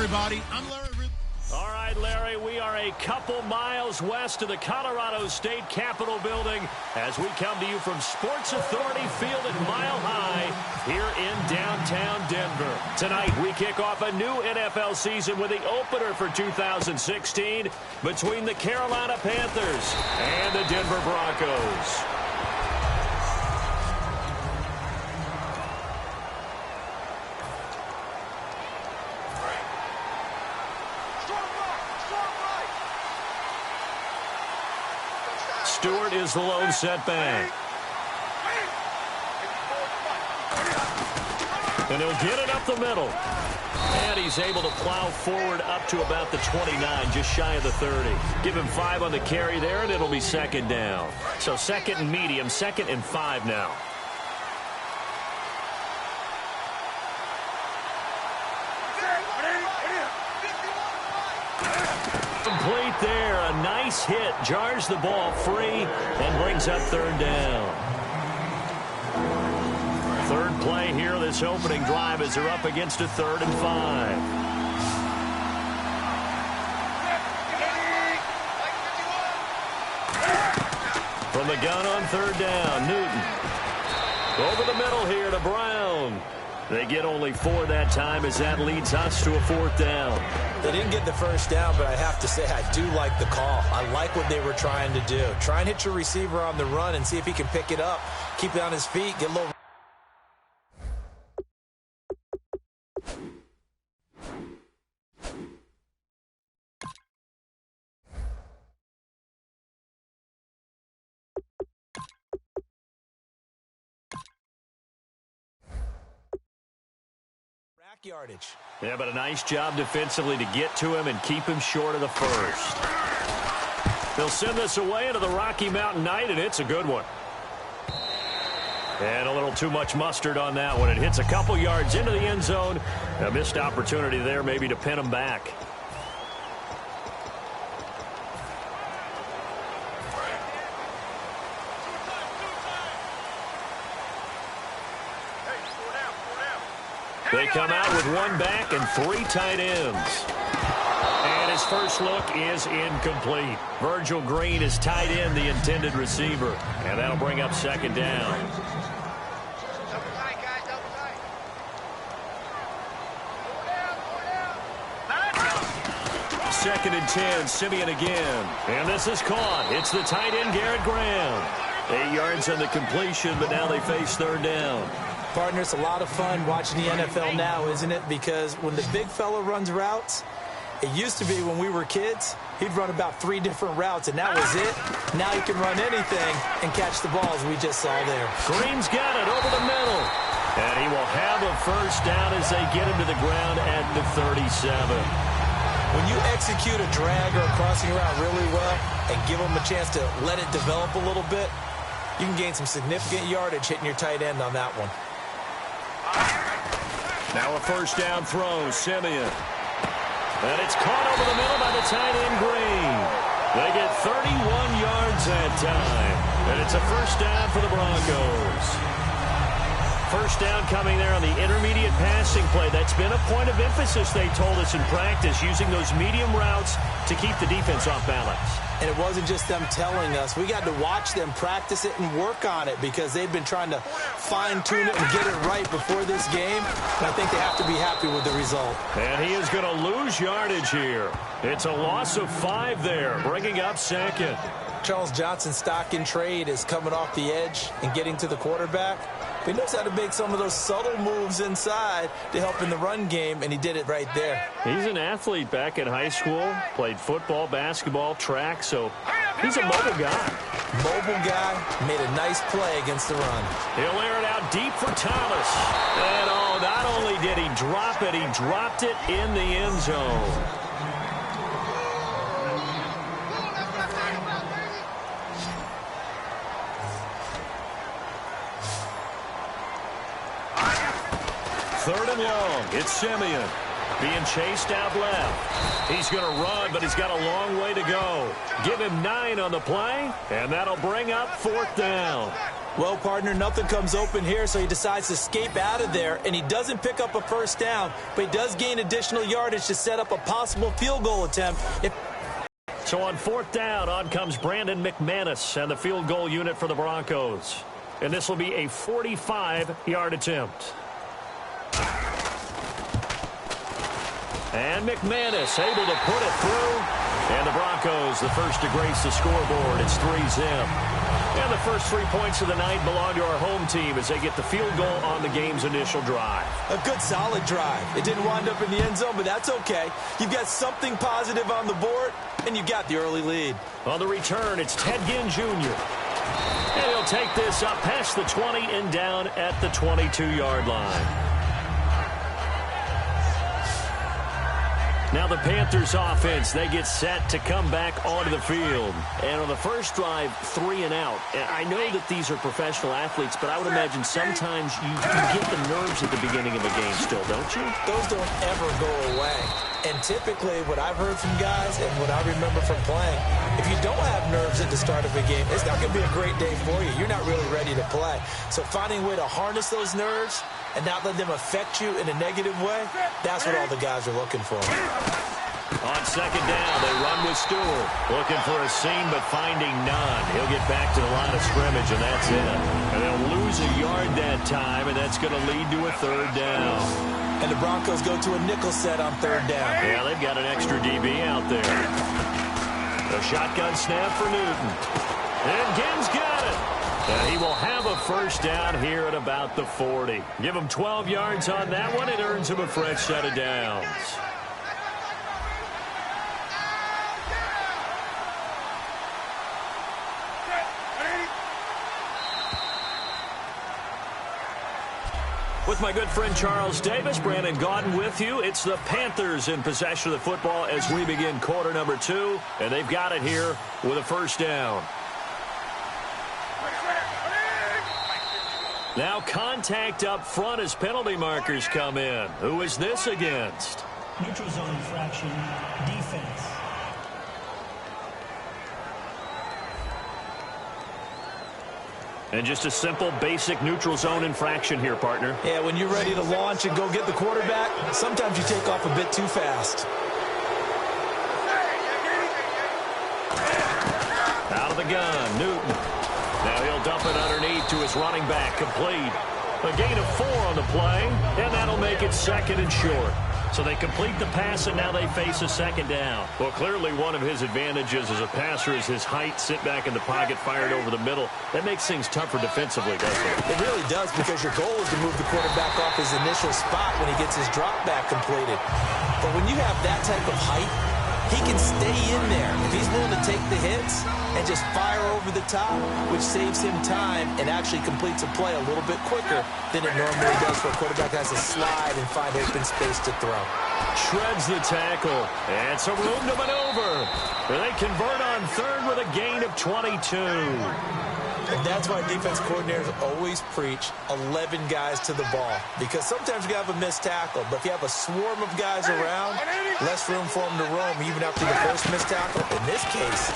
everybody. I'm Larry. All right, Larry, we are a couple miles west of the Colorado State Capitol building as we come to you from Sports Authority Field at Mile High here in downtown Denver. Tonight, we kick off a new NFL season with the opener for 2016 between the Carolina Panthers and the Denver Broncos. Stewart is the lone setback. And he'll get it up the middle. And he's able to plow forward up to about the 29, just shy of the 30. Give him 5 on the carry there, and it'll be second down. So second and medium, 2nd and 5 now. Complete there. A nice hit. Jars the ball free and brings up 3rd down. 3rd play here this opening drive as they're up against a 3rd and 5. From the gun on 3rd down, Newton. Over the middle here to Brown. They get only 4 that time as that leads us to a 4th down. They didn't get the 1st down, but I have to say I do like the call. I like what they were trying to do. Try and hit your receiver on the run and see if he can pick it up, keep it on his feet, get a little... yardage. Yeah, but a nice job defensively to get to him and keep him short of the 1st. They'll send this away into the Rocky Mountain Night, and it's a good one. And a little too much mustard on that one. It hits a couple yards into the end zone. A missed opportunity there maybe to pin him back. They come out with 1 back and 3 tight ends. And his first look is incomplete. Virgil Green is tight end, the intended receiver. And that'll bring up 2nd down. Second and 10, Simeon again. And this is caught. It's the tight end, Garrett Graham. 8 yards on the completion, but now they face 3rd down. Partner, it's a lot of fun watching the NFL now, isn't it? Because when the big fella runs routes, it used to be when we were kids, he'd run about 3 different routes, and that was it. Now he can run anything and catch the balls we just saw there. Green's got it over the middle. And he will have a 1st down as they get him to the ground at the 37. When you execute a drag or a crossing route really well and give them a chance to let it develop a little bit, you can gain some significant yardage hitting your tight end on that one. Now a 1st down throw, Simeon. And it's caught over the middle by the tight end, Green. They get 31 yards that time. And it's a 1st down for the Broncos. 1st down coming there on the intermediate passing play. That's been a point of emphasis, they told us in practice, using those medium routes to keep the defense off balance. And it wasn't just them telling us. We got to watch them practice it and work on it because they've been trying to fine-tune it and get it right before this game. And I think they have to be happy with the result. And he is going to lose yardage here. It's a loss of 5 there, bringing up 2nd. Charles Johnson's stock in trade is coming off the edge and getting to the quarterback. But he knows how to make some of those subtle moves inside to help in the run game, and he did it right there. He's an athlete back in high school, played football, basketball, track, so he's a mobile guy. Mobile guy, made a nice play against the run. He'll air it out deep for Thomas. And oh, not only did he drop it, he dropped it in the end zone. Third and long. It's Simeon being chased out left. He's going to run, but he's got a long way to go. Give him 9 on the play, and that'll bring up 4th down. Well, partner, nothing comes open here, so he decides to escape out of there, and he doesn't pick up a first down, but he does gain additional yardage to set up a possible field goal attempt. So on 4th down, on comes Brandon McManus and the field goal unit for the Broncos. And this will be a 45-yard attempt. And McManus able to put it through. And the Broncos, the first to grace the scoreboard. It's 3-zip. And the first 3 points of the night belong to our home team as they get the field goal on the game's initial drive. A good, solid drive. It didn't wind up in the end zone, but that's okay. You've got something positive on the board, and you got the early lead. On the return, it's Ted Ginn Jr. And he'll take this up past the 20 and down at the 22-yard line. Now the Panthers offense, they get set to come back onto the field. And on the first drive, 3 and out. And I know that these are professional athletes, but I would imagine sometimes you get the nerves at the beginning of a game still, don't you? Those don't ever go away. And typically what I've heard from guys and what I remember from playing, if you don't have nerves at the start of a game, it's not going to be a great day for you. You're not really ready to play. So finding a way to harness those nerves and not let them affect you in a negative way, that's what all the guys are looking for. On 2nd down, they run with Stewart. Looking for a seam, but finding none. He'll get back to the line of scrimmage, and that's it. And they'll lose a yard that time, and that's going to lead to a 3rd down. And the Broncos go to a nickel set on 3rd down. Yeah, they've got an extra DB out there. A shotgun snap for Newton. And Ginn's got it. And he will have a first down here at about the 40. Give him 12 yards on that one. It earns him a fresh set of downs. With my good friend Charles Davis, Brandon Gaudin with you. It's the Panthers in possession of the football as we begin quarter number 2. And they've got it here with a first down. Now contact up front as penalty markers come in. Who is this against? Neutral zone infraction, defense. And just a simple, basic neutral zone infraction here, partner. Yeah, when you're ready to launch and go get the quarterback, sometimes you take off a bit too fast. Out of the gun, Newton. Now he'll dump it underneath to his running back, complete. A gain of 4 on the play, and that'll make it 2nd and short. So they complete the pass, and now they face a 2nd down. Well, clearly one of his advantages as a passer is his height, sit back in the pocket, fired over the middle. That makes things tougher defensively, doesn't it? It really does, because your goal is to move the quarterback off his initial spot when he gets his drop back completed. But when you have that type of height, he can stay in there if he's willing to take the hits and just fire over the top, which saves him time and actually completes a play a little bit quicker than it normally does for a quarterback that has to slide and find open space to throw. Shreds the tackle, and some room to maneuver. And they convert on 3rd with a gain of 22. And that's why defense coordinators always preach 11 guys to the ball. Because sometimes you have a missed tackle, but if you have a swarm of guys around, less room for them to roam even after the first missed tackle. In this case,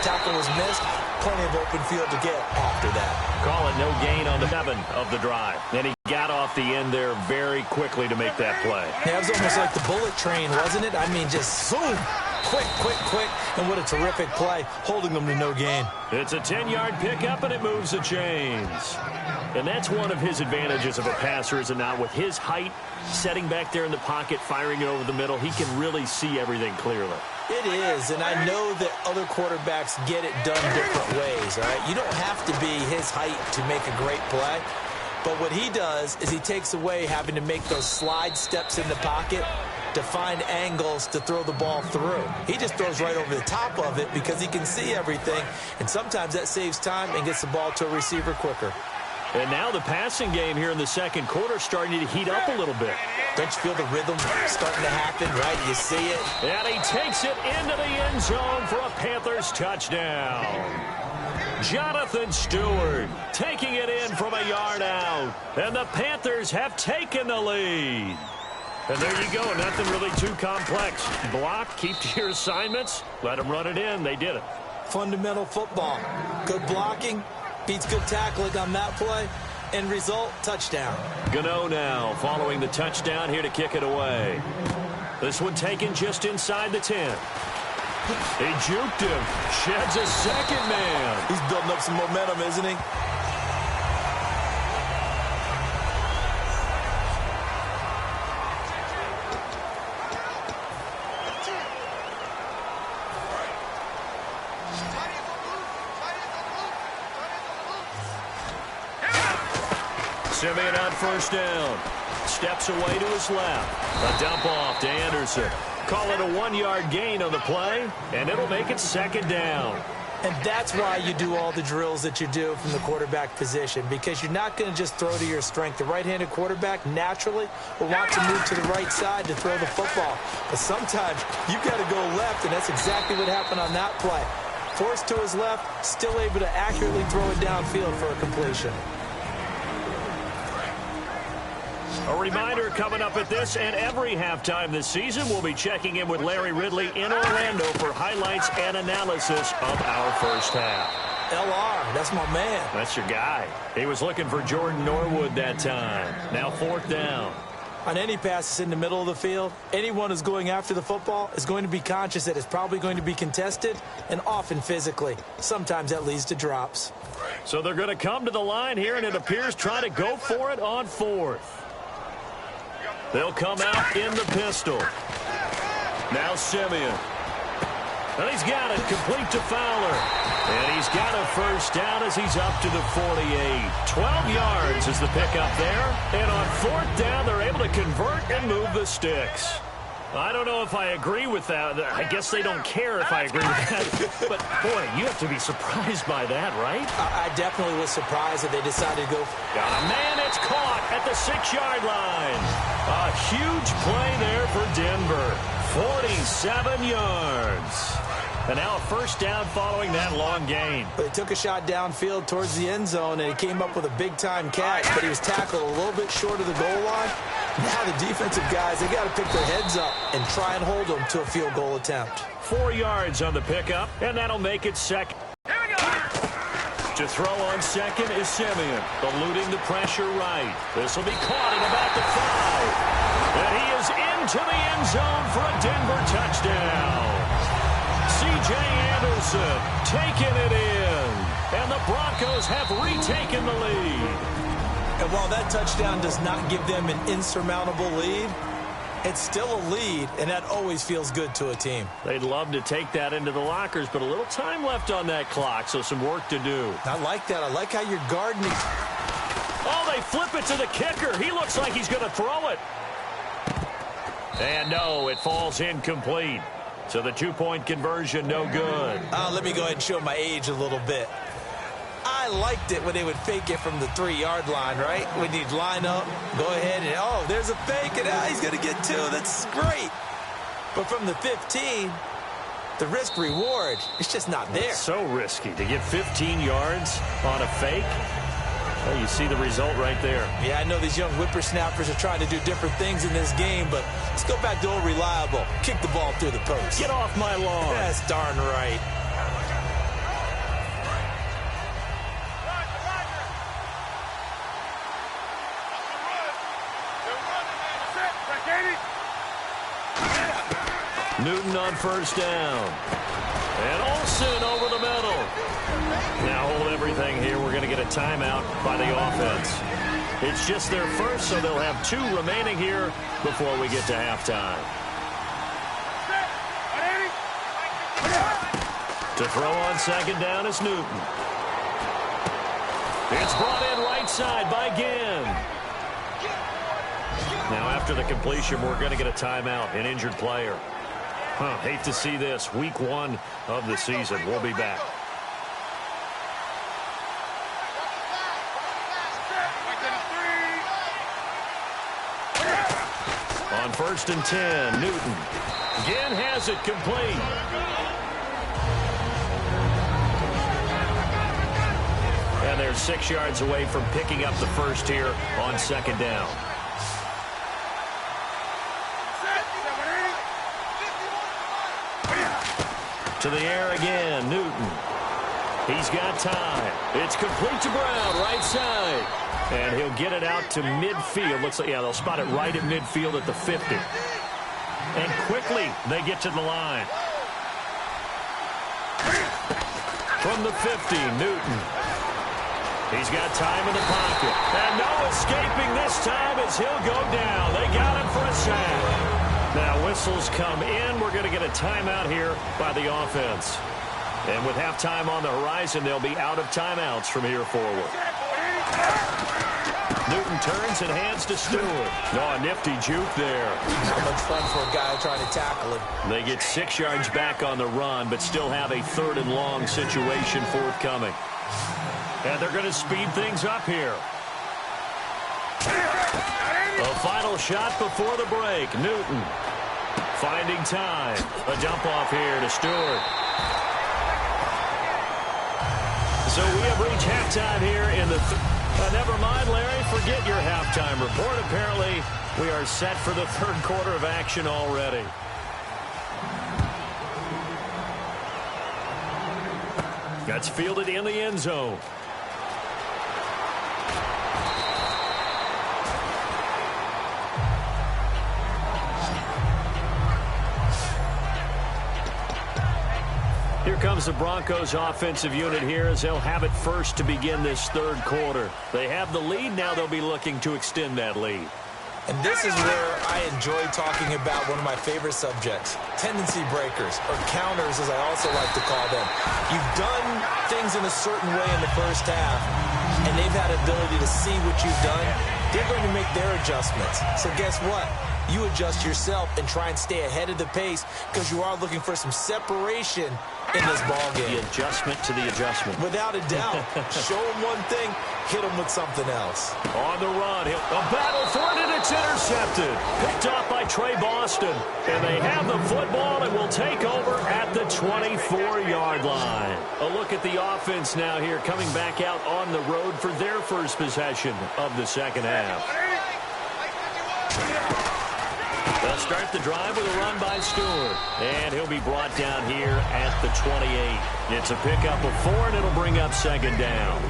tackle was missed, plenty of open field to get after that. Call it no gain on the 7 of the drive. And he got off the end there very quickly to make that play. Yeah, it was almost like the bullet train, wasn't it? I mean, just zoom. Quick, quick, quick. And what a terrific play, holding them to no gain. It's a 10-yard pickup, and it moves the chains. And that's one of his advantages of a passer, is it not? With his height, setting back there in the pocket, firing it over the middle, he can really see everything clearly. It is, and I know that other quarterbacks get it done different ways, all right? You don't have to be his height to make a great play. But what he does is he takes away having to make those slide steps in the pocket to find angles to throw the ball through. He just throws right over the top of it because he can see everything, and sometimes that saves time and gets the ball to a receiver quicker. And now the passing game here in the 2nd quarter starting to heat up a little bit. Don't you feel the rhythm starting to happen, right? You see it. And he takes it into the end zone for a Panthers touchdown. Jonathan Stewart taking it in from a yard out. And the Panthers have taken the lead. And there you go. Nothing really too complex. Block, keep to your assignments, let them run it in. They did it. Fundamental football. Good blocking, Beats good tackling on that play. End result, touchdown. Gano now following the touchdown here to kick it away. This one taken just inside the 10. He juked him. Sheds a second man. He's building up some momentum, isn't he? Simeon on first down. Steps away to his left. A dump off to Anderson. Call it a 1-yard gain on the play, and it'll make it second down. And that's why you do all the drills that you do from the quarterback position, because you're not going to just throw to your strength. The right-handed quarterback naturally will want to move to the right side to throw the football. But sometimes you've got to go left, and that's exactly what happened on that play. Forced to his left, still able to accurately throw it downfield for a completion. A reminder coming up at this and every halftime this season, we'll be checking in with Larry Ridley in Orlando for highlights and analysis of our first half. LR, that's my man. That's your guy. He was looking for Jordan Norwood that time. Now fourth down. On any passes in the middle of the field, anyone who's going after the football is going to be conscious that it's probably going to be contested and often physically. Sometimes that leads to drops. So they're going to come to the line here, and it appears trying to go for it on fourth. They'll come out in the pistol. Now Simeon. And he's got it complete to Fowler. And he's got a first down as he's up to the 48. 12 yards is the pickup there. And on fourth down, they're able to convert and move the sticks. I don't know if I agree with that. I guess they don't care if I agree with that. But, boy, you have to be surprised by that, right? I definitely was surprised that they decided to go. Got a man, it's caught at the 6-yard line. A huge play there for Denver. 47 yards. And now a first down following that long gain. They took a shot downfield towards the end zone, and he came up with a big-time catch, but he was tackled a little bit short of the goal line. Now the defensive guys, they got to pick their heads up and try and hold them to a field goal attempt. 4 yards on the pickup, and that'll make it second. To throw on second is Simeon, eluding the pressure right. This will be caught at about the 5. And he is into the end zone for a Denver touchdown. C.J. Anderson taking it in. And the Broncos have retaken the lead. And while that touchdown does not give them an insurmountable lead, it's still a lead, and that always feels good to a team. They'd love to take that into the lockers, but a little time left on that clock, so some work to do. I like that. I like how you're guarding it. Oh, they flip it to the kicker. He looks like he's going to throw it. And no, it falls incomplete. So the 2-point conversion, no good. Let me go ahead and show my age a little bit. I liked it when they would fake it from the 3-yard line, right? When you'd line up, go ahead, and oh, there's a fake, and he's going to get 2. That's great. But from the 15, the risk-reward, it's just not there. It's so risky to get 15 yards on a fake. Well, you see the result right there. Yeah, I know these young whippersnappers are trying to do different things in this game, but let's go back to old reliable. Kick the ball through the post. Get off my lawn. That's darn right. Newton on first down. And Olsen over the middle. Now hold everything here. We're going to get a timeout by the offense. It's just their first, so they'll have 2 remaining here before we get to halftime. To throw on second down is Newton. It's brought in right side by Ginn. Now after the completion, we're going to get a timeout, an injured player. Hate to see this. Week 1 of the season. We'll be back. On first and 10, Newton. Ginn has it complete. And they're 6 yards away from picking up the first here on second down. To the air again, Newton. He's got time. It's complete to Brown, right side. And he'll get it out to midfield. Looks like, yeah, they'll spot it right at midfield at the 50. And quickly, they get to the line. From the 50, Newton. He's got time in the pocket. And no escaping this time as he'll go down. They got him for a sack. Now whistles come in. We're going to get a timeout here by the offense. And with halftime on the horizon, they'll be out of timeouts from here forward. Newton turns and hands to Stewart. Oh, a nifty juke there. Not much fun for a guy trying to tackle him. They get 6 yards back on the run, but still have a 3rd and long situation forthcoming. And they're going to speed things up here. A final shot before the break. Newton finding time. A dump off here to Stewart. So we have reached halftime here in the never mind, Larry. Forget your halftime report. Apparently, we are set for the 3rd quarter of action already. That's fielded in the end zone. Here comes the Broncos offensive unit here as they'll have it first to begin this 3rd quarter. They have the lead. Now they'll be looking to extend that lead. And this is where I enjoy talking about one of my favorite subjects, tendency breakers, or counters as I also like to call them. You've done things in a certain way in the first half, and they've had ability to see what you've done. They're going to make their adjustments. So guess what? You adjust yourself and try and stay ahead of the pace because you are looking for some separation in this ball game. The adjustment to the adjustment. Without a doubt. Show him one thing, hit him with something else. On the run, a battle for it, and it's intercepted. Picked off by Trey Boston. And they have the football and will take over at the 24-yard line. A look at the offense now here, coming back out on the road for their first possession of the second half. They'll start the drive with a run by Stewart. And he'll be brought down here at the 28. It's a pickup of 4, and it'll bring up 2nd down.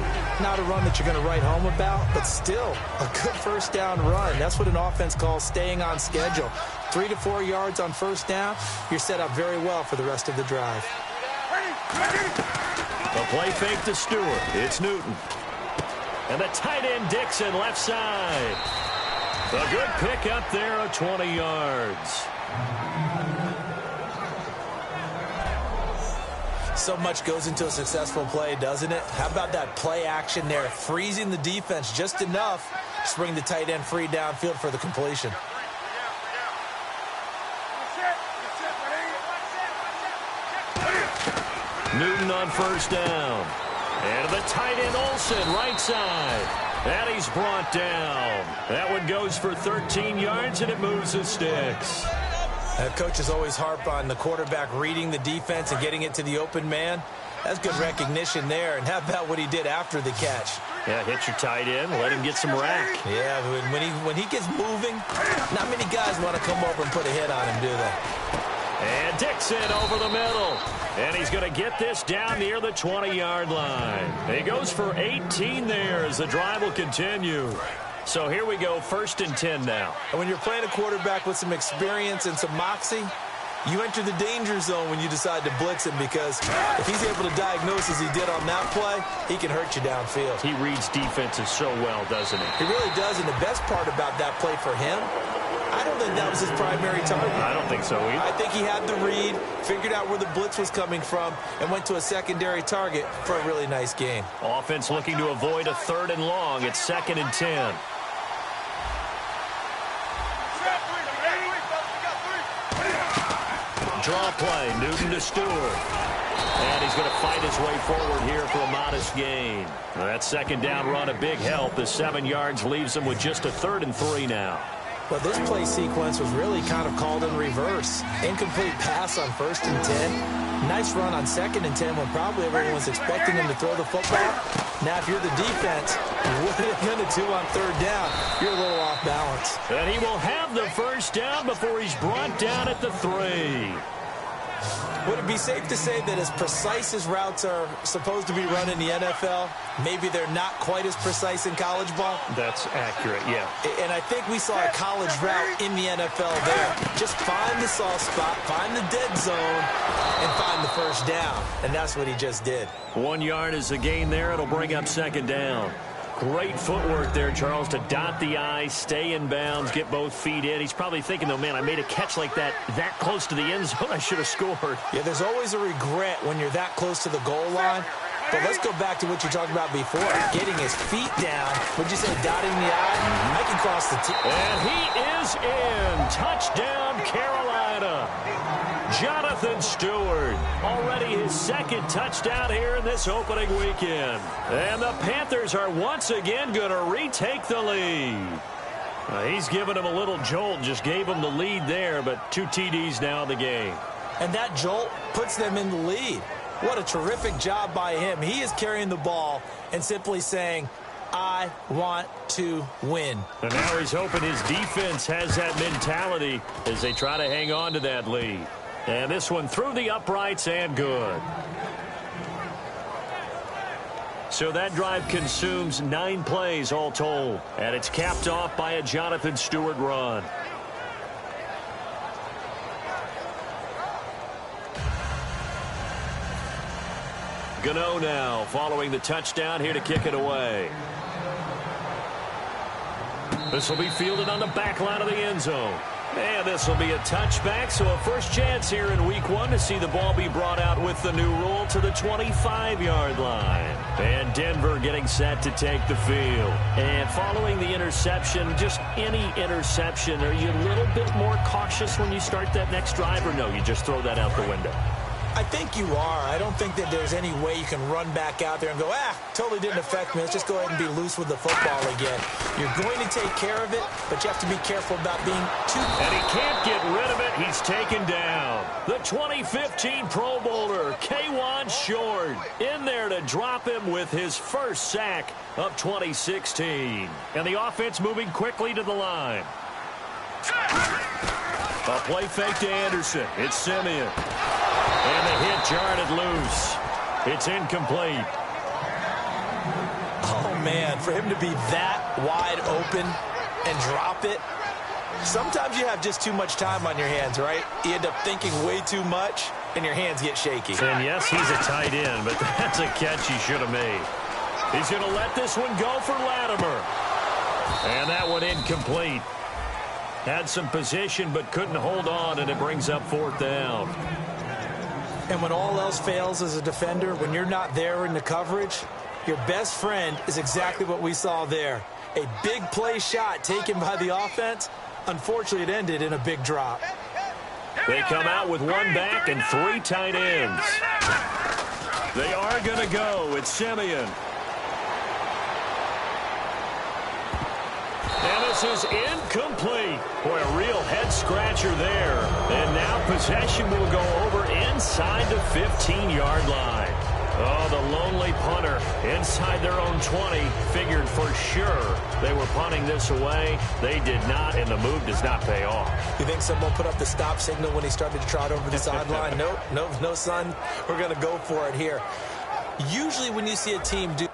Not a run that you're going to write home about, but still a good first down run. That's what an offense calls staying on schedule. 3 to 4 yards on first down, you're set up very well for the rest of the drive. A play fake to Stewart. It's Newton. And the tight end Dixon left side. A good pick up there of 20 yards. So much goes into a successful play, doesn't it? How about that play action there, freezing the defense just enough to bring the tight end free downfield for the completion. Newton on first down. And the tight end Olsen, right side. And he's brought down. That one goes for 13 yards, and it moves the sticks. Coaches always harp on the quarterback reading the defense and getting it to the open man. That's good recognition there. And how about what he did after the catch? Yeah, hit your tight end, let him get some rack. Yeah, when he gets moving, not many guys want to come over and put a hit on him, do they? And Dixon over the middle. And he's going to get this down near the 20-yard line. He goes for 18 there as the drive will continue. So here we go, 1st and 10 now. And when you're playing a quarterback with some experience and some moxie, you enter the danger zone when you decide to blitz him, because if he's able to diagnose as he did on that play, he can hurt you downfield. He reads defenses so well, doesn't he? He really does, and the best part about that play for him, I don't think that was his primary target. I don't think so either. I think he had the read, figured out where the blitz was coming from, and went to a secondary target for a really nice gain. Offense looking to avoid a 3rd and long. It's 2nd and 10. Draw play, Newton to Stewart. And he's going to fight his way forward here for a modest gain. That 2nd down run, a big help. The 7 yards leaves him with just a 3rd and 3 now. Well, this play sequence was really kind of called in reverse. Incomplete pass on 1st and 10. Nice run on 2nd and 10 when probably everyone was expecting him to throw the football. Now, if you're the defense, what are you going to do on 3rd down? You're a little off balance. And he will have the first down before he's brought down at the 3. Would it be safe to say that as precise as routes are supposed to be run in the NFL, maybe they're not quite as precise in college ball? That's accurate, yeah. And I think we saw a college route in the NFL there. Just find the soft spot, find the dead zone, and find the first down. And that's what he just did. 1 yard is the gain there. It'll bring up second down. Great footwork there, Charles, to dot the I, stay in bounds, get both feet in. He's probably thinking, though, man, I made a catch like that close to the end zone. I should have scored. Yeah, there's always a regret when you're that close to the goal line. But let's go back to what you talked about before, getting his feet down. Would you say dotting the I? I can cross the T. And he is in. Touchdown, Carolina. Jonathan Stewart, already his second touchdown here in this opening weekend. And the Panthers are once again going to retake the lead. He's given him a little jolt, just gave him the lead there, but 2 TDs now in the game. And that jolt puts them in the lead. What a terrific job by him. He is carrying the ball and simply saying, I want to win. And now he's hoping his defense has that mentality as they try to hang on to that lead. And this one through the uprights and good. So that drive consumes 9 plays all told. And it's capped off by a Jonathan Stewart run. Gano now following the touchdown here to kick it away. This will be fielded on the back line of the end zone. And this will be a touchback, so a first chance here in week 1 to see the ball be brought out with the new rule to the 25-yard line. And Denver getting set to take the field. And following the interception, just any interception, are you a little bit more cautious when you start that next drive, or no, you just throw that out the window? I think you are. I don't think that there's any way you can run back out there and go, totally didn't affect me. Let's just go ahead and be loose with the football again. You're going to take care of it, but you have to be careful about being too... And he can't get rid of it. He's taken down. The 2015 Pro Bowler, K'Wan Short, in there to drop him with his first sack of 2016. And the offense moving quickly to the line. A play fake to Anderson. It's Simeon. And the hit jarred it loose. It's incomplete. Oh, man, for him to be that wide open and drop it. Sometimes you have just too much time on your hands, right? You end up thinking way too much, and your hands get shaky. And yes, he's a tight end, but that's a catch he should have made. He's going to let this one go for Latimer. And that one incomplete. Had some position, but couldn't hold on, and it brings up 4th down. And when all else fails as a defender, when you're not there in the coverage, your best friend is exactly what we saw there. A big play shot taken by the offense. Unfortunately, it ended in a big drop. They come out with 1 back and 3 tight ends. They are going to go. It's Simeon. And this is incomplete. Boy, a real head-scratcher there. And now possession will go over inside the 15-yard line. Oh, the lonely punter inside their own 20 figured for sure they were punting this away. They did not, and the move does not pay off. You think someone put up the stop signal when he started to trot over the sideline? Nope, no, son. We're going to go for it here. Usually when you see a team do